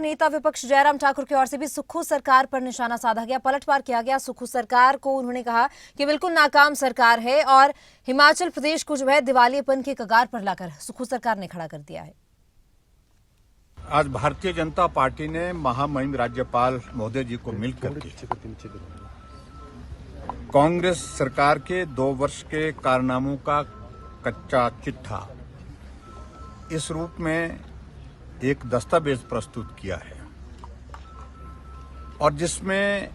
नेता विपक्ष जयराम ठाकुर की ओर से भी सुक्खू सरकार पर निशाना साधा गया, पलटवार किया गया। सुक्खू सरकार को उन्होंने कहा कि बिल्कुल नाकाम सरकार है और हिमाचल प्रदेश को जो है दिवालियेपन के कगार पर लाकर सुक्खू सरकार ने खड़ा कर दिया है। आज भारतीय जनता पार्टी ने महामहिम राज्यपाल महोदय जी को मिलकर कांग्रेस सरकार के 2 वर्ष के कारनामों का कच्चा चिट्ठा इस रूप में एक दस्तावेज प्रस्तुत किया है और जिसमें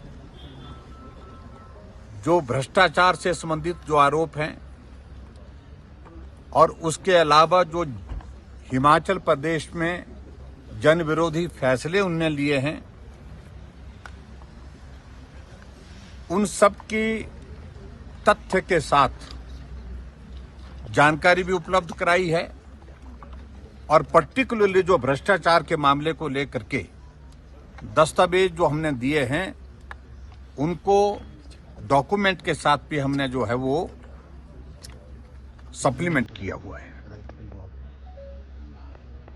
जो भ्रष्टाचार से संबंधित जो आरोप हैं और उसके अलावा जो हिमाचल प्रदेश में जन विरोधी फैसले उनने लिए हैं, उन सब की तथ्य के साथ जानकारी भी उपलब्ध कराई है और पर्टिकुलरली जो भ्रष्टाचार के मामले को लेकर के दस्तावेज जो हमने दिए हैं उनको डॉक्यूमेंट के साथ भी हमने जो है वो सप्लीमेंट किया हुआ है।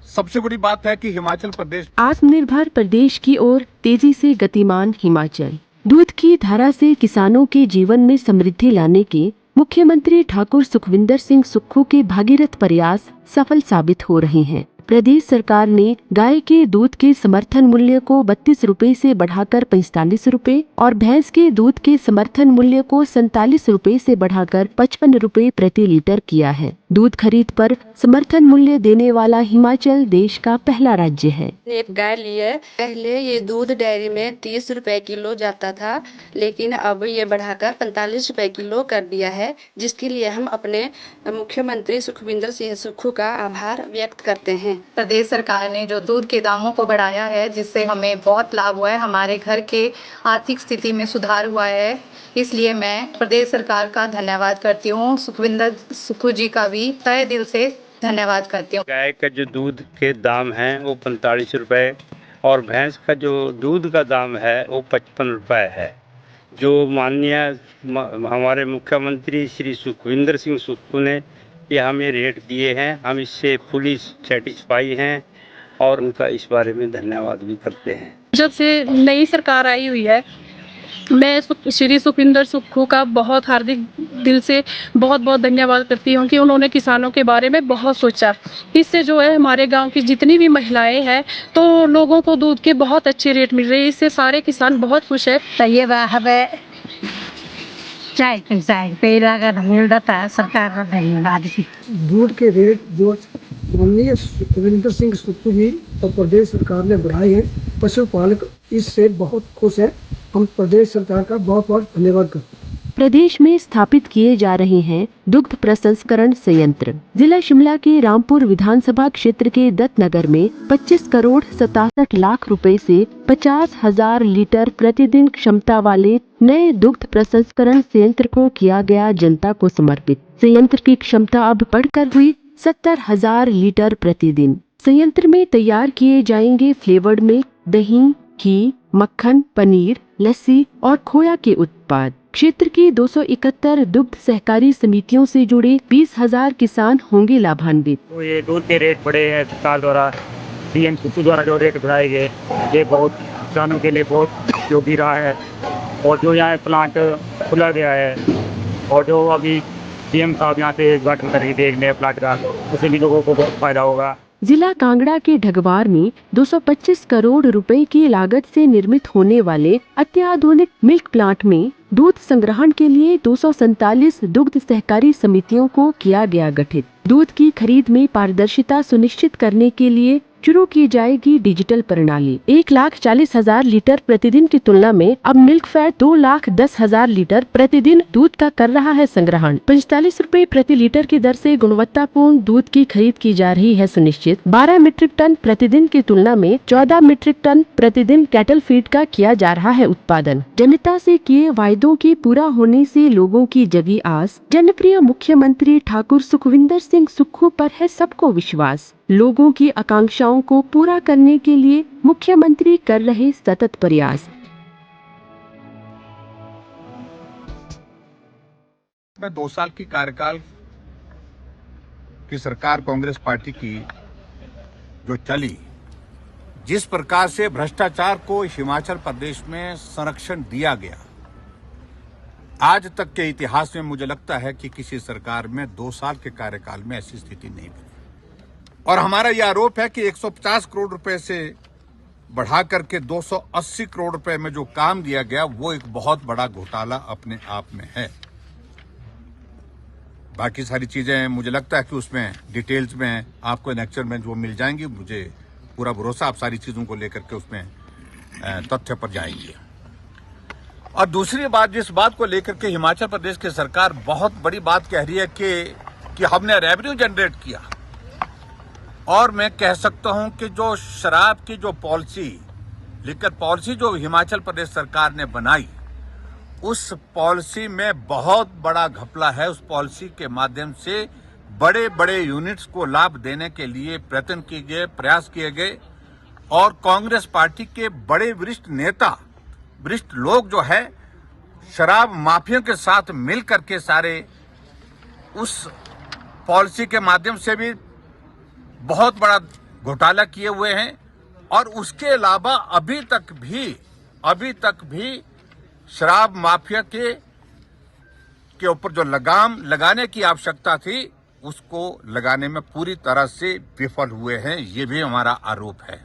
सबसे बड़ी बात है कि हिमाचल प्रदेश आत्मनिर्भर प्रदेश की ओर तेजी से गतिमान हिमाचल, दूध की धारा से किसानों के जीवन में समृद्धि लाने के मुख्यमंत्री ठाकुर सुखविंदर सिंह सुक्खू के भागीरथ प्रयास सफल साबित हो रहे हैं। प्रदेश सरकार ने गाय के दूध के समर्थन मूल्य को 32 रुपए से बढ़ाकर 45 रुपए और भैंस के दूध के समर्थन मूल्य को 47 रुपए से बढ़ाकर 55 रुपए प्रति लीटर किया है। दूध खरीद पर समर्थन मूल्य देने वाला हिमाचल देश का पहला राज्य है। एक गाय लिए पहले ये दूध डेयरी में 30 रुपए किलो जाता था, लेकिन अब ये बढ़ाकर 45 रुपए किलो कर दिया है, जिसके लिए हम अपने मुख्यमंत्री सुखविंदर सिंह सुक्खू का आभार व्यक्त करते हैं। प्रदेश सरकार ने जो दूध के दामों को बढ़ाया है, जिससे हमें बहुत लाभ हुआ है, हमारे घर के आर्थिक स्थिति में सुधार हुआ है, इसलिए मैं प्रदेश सरकार का धन्यवाद करती हूँ। सुखविंदर सुक्खू जी का भी तहे दिल से धन्यवाद करती हूँ। गाय का जो दूध के दाम है वो 45 रुपए और भैंस का जो दूध का दाम है वो 55 रुपए है। जो माननीय हमारे मुख्यमंत्री श्री सुखविंदर सिंह सुक्खू ने ये हमें रेट दिए हैं, हम इससे फुली सेटिस्फाई हैं और उनका इस बारे में धन्यवाद भी करते हैं। जब से नई सरकार आई हुई है, मैं श्री सुखविंदर सुक्खू का बहुत हार्दिक दिल से बहुत बहुत धन्यवाद करती हूँ कि उन्होंने किसानों के बारे में बहुत सोचा। इससे जो है हमारे गांव की जितनी भी महिलाएं हैं तो लोगों को दूध के बहुत अच्छे रेट मिल रहे हैं, इससे सारे किसान बहुत खुश है। सरकार का धन्यवाद। दूध के रेट जो माननीय सुखविंदर सिंह सुक्खू जी और प्रदेश सरकार ने बढ़ाए हैं, पशुपालक इससे बहुत खुश है। हम प्रदेश सरकार का बहुत बहुत धन्यवाद करते हैं। प्रदेश में स्थापित किए जा रहे हैं दुग्ध प्रसंस्करण संयंत्र। जिला शिमला के रामपुर विधानसभा क्षेत्र के दत्तनगर में 25 करोड़ 67 लाख रुपए से 50,000 लीटर प्रतिदिन क्षमता वाले नए दुग्ध प्रसंस्करण संयंत्र को किया गया जनता को समर्पित। संयंत्र की क्षमता अब बढ़कर हुई 70,000 लीटर प्रतिदिन। संयंत्र में तैयार किए जाएंगे फ्लेवर्ड मिल्क, दही, घी, मक्खन, पनीर, लस्सी और खोया के उत्पाद। क्षेत्र की 271 दुग्ध सहकारी समितियों से जुड़े 20,000 किसान होंगे लाभान्वित। तो ये दूध के रेट बढ़े हैं सरकार द्वारा, डीएम सुक्खू द्वारा जो रेट बढ़ाए गए, ये बहुत किसानों के लिए बहुत उपयोगी रहा है। और जो यहाँ प्लांट खुला गया है और जो अभी डीएम साहब यहाँ से उद्घाटन करके देख रहे हैं प्लांट का, उससे भी लोगों को बहुत फायदा होगा। जिला कांगड़ा के ढगवार में 225 करोड़ रुपए की लागत से निर्मित होने वाले अत्याधुनिक मिल्क प्लांट में दूध संग्रहण के लिए 247 दुग्ध सहकारी समितियों को किया गया गठित। दूध की खरीद में पारदर्शिता सुनिश्चित करने के लिए शुरू की जाएगी डिजिटल प्रणाली। 1,40,000 लीटर प्रतिदिन की तुलना में अब मिल्क फैट 2,10,000 लीटर प्रतिदिन दूध का कर रहा है संग्रहण। 45 रुपए प्रति लीटर की दर से गुणवत्तापूर्ण दूध की खरीद की जा रही है सुनिश्चित। 12 मीट्रिक टन प्रतिदिन की तुलना में 14 मीट्रिक टन प्रतिदिन कैटल फीड का किया जा रहा है उत्पादन। जनता से किए वायदों के पूरा होने से लोगों की जगी आस। जनप्रिय मुख्यमंत्री ठाकुर सुखविंदर सिंह सुक्खू पर है सबको विश्वास। लोगों की आकांक्षाओं को पूरा करने के लिए मुख्यमंत्री कर रहे सतत प्रयास। मैं 2 साल की कार्यकाल की सरकार कांग्रेस पार्टी की जो चली, जिस प्रकार से भ्रष्टाचार को हिमाचल प्रदेश में संरक्षण दिया गया, आज तक के इतिहास में मुझे लगता है कि किसी सरकार में 2 साल के कार्यकाल में ऐसी स्थिति नहीं बनी। और हमारा यह आरोप है कि 150 करोड़ रुपए से बढ़ा करके 280 करोड़ रुपए में जो काम दिया गया वो एक बहुत बड़ा घोटाला अपने आप में है। बाकी सारी चीजें मुझे लगता है कि उसमें डिटेल्स में आपको लेक्चर में जो मिल जाएंगी, मुझे पूरा भरोसा आप सारी चीजों को लेकर के उसमें तथ्य पर जाएंगे। और दूसरी बात, जिस बात को लेकर के हिमाचल प्रदेश की सरकार बहुत बड़ी बात कह रही है कि हमने रेवेन्यू जनरेट किया, और मैं कह सकता हूं कि जो शराब की जो पॉलिसी, लिकर पॉलिसी जो हिमाचल प्रदेश सरकार ने बनाई, उस पॉलिसी में बहुत बड़ा घपला है। उस पॉलिसी के माध्यम से बड़े बड़े यूनिट्स को लाभ देने के लिए प्रयत्न किए गए, प्रयास किए गए, और कांग्रेस पार्टी के बड़े वरिष्ठ नेता, वरिष्ठ लोग जो है शराब माफिया के साथ मिल करके सारे उस पॉलिसी के माध्यम से भी बहुत बड़ा घोटाला किए हुए हैं। और उसके अलावा अभी तक भी शराब माफिया के ऊपर जो लगाम लगाने की आवश्यकता थी, उसको लगाने में पूरी तरह से विफल हुए हैं। ये भी हमारा आरोप है।